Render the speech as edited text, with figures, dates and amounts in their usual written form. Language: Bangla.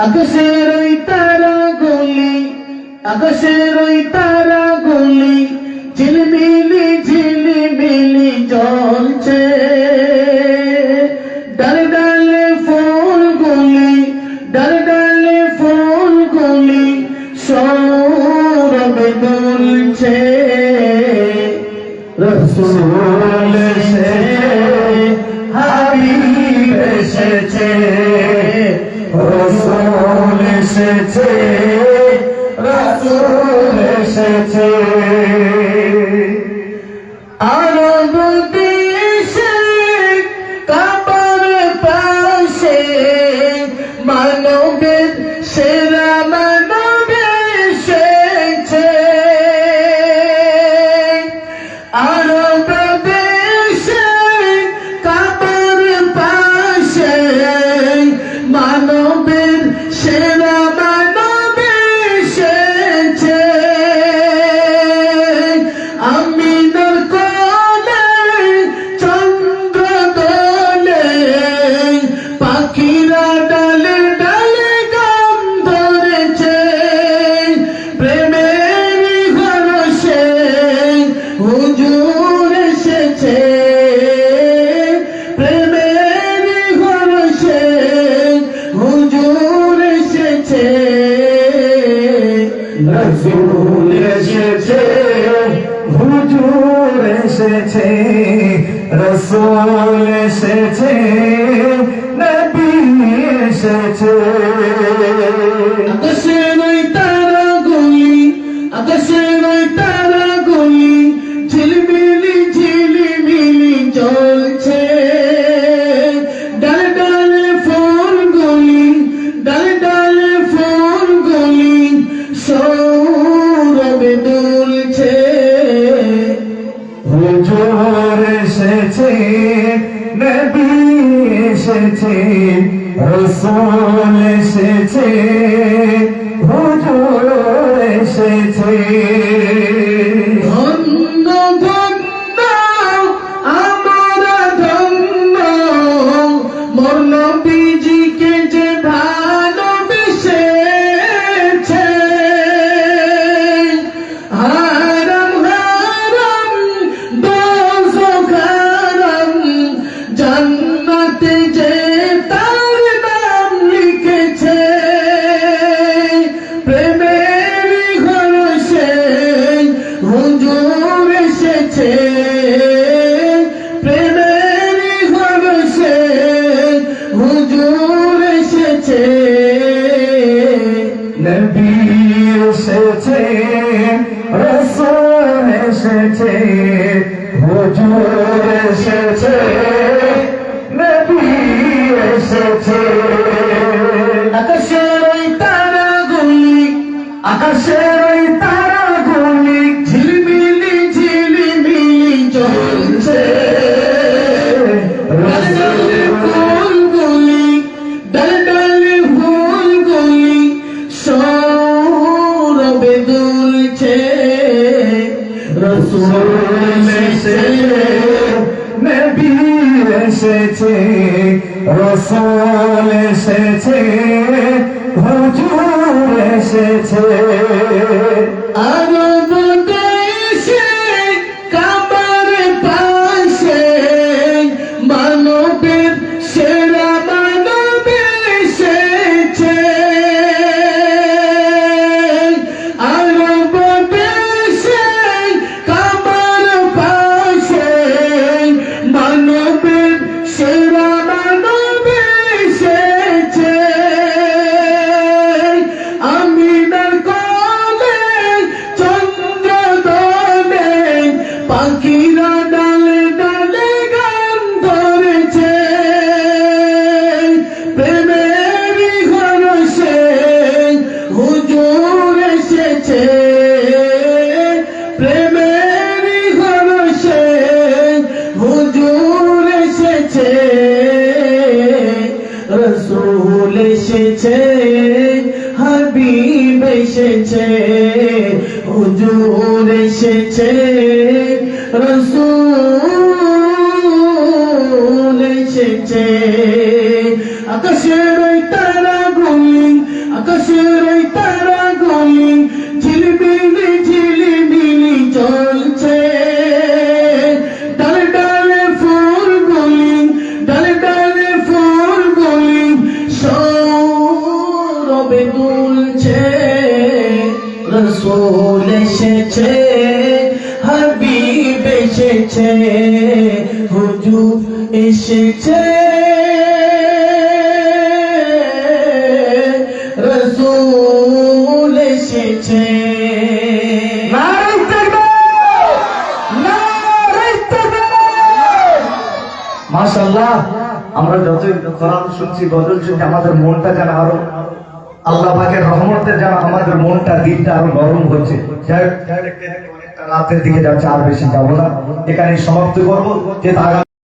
আকাশের ওই তারাগুলি, আকাশের ওই তারাগুলি ঝিলমিলি ঝিলিমিলি জ্বলছে। ডালে ডালে ফুলগুলি, ডালে ডালে ফুলগুলি সৌরভে দুলছে। রসূল এসেছে, হাবিব এসেছে, রসূল এসেছে, রসূল এসেছে। আরব দেশে কাবার পাশে মানবের সেরা মানব এসেছে। আরব দেশে কাবার পাশে মানবের সেরা মানব এসেছে। আমিনার কোলে চন্দ্র দোলে, পাখিরা ডালে ডালে গান ধরেছে। প্রেমের ঘরসে হুজুর এসেছে, প্রেমের ঘরসে হুজুর এসেছে। রসূল এসেছে, হুজুর এসেছে, রসূল এসেছে, নবী এসেছে। আকাশের ওই তারাগুলি, আকাশের ওই তারাগুলি ঝিলমিলি ঝিলিমিলি জ্বলছে। ডালে ডালে ফুলগুলি, ডালে ডালে ফুলগুলি সৌরভে দুলছে। হুজুর এসেছে, নবী এসেছে, রসূল এসেছে, হুজুর এসেছে। ধন্য ধন্য আমরা ধন্য, মোর নবীজিকে যে ভালোবেসেছে। হারাম হারাম দোজখ হারাম, জান্নাতে যে তার নাম লিখেছে। প্রেমের ঘরসে হুজুর এসেছে, প্রেমের ঘরসে হুজুর এসেছে। নবী এসেছে, রসূল এসেছে, হুজুর এসেছে, নবী এসেছে। আকাশের ওই তারাগুলি, আকাশের ওই তারাগুলি ঝিলমিলি ঝিলিমিলি জ্বলছে। ডালে ডালে ফুলগুলি, ডালে ডালে ফুলগুলি সৌরভে দুলছে। রসূল এসেছে, নবী এসেছে, রসূল এসেছে, হুজুর এসেছে। আরব দেশে কাবার পাশে মানবের সেরা মানব এসেছে। আরব দেশে কাবার পাশে মানবের সেরা মানব এসেছে। আমিনার কোলে চন্দ্র দোলে, পাখিরা ডালে ডালে গান ধরেছে। প্রেমের ঘরসে হুজুর এসেছে, প্রেমের ঘরসে হুজুর এসেছে। রসূল এসেছে, হাবিব এসেছে, হুজুর এসেছে, রসূল এসেছে। আকাশের ওই তারাগুলি, আকাশের ওই তারাগুলি ঝিলিমিলি ঝিলিমিলি জ্বলছে। ডালে ডালে ফুলগুলি, ডালে ডালে ফুলগুলি সৌরভে দুলছে। রসূল এসেছে, হাবিব এসেছে, হুজুর এসেছে, রসূল এসেছে। মাশাআল্লাহ, আমরা যতই কোরআন শুনছি, গজল শুনছি, আমাদের মনটা যেন আরো আল্লাহ পাকের রহমতে যেন আমাদের মনটা, দিনটা আরো নরম হচ্ছে। রাতের দিকে যাচ্ছে, আর বেশি যাবো না, এখানে সমাপ্ত করবো। যে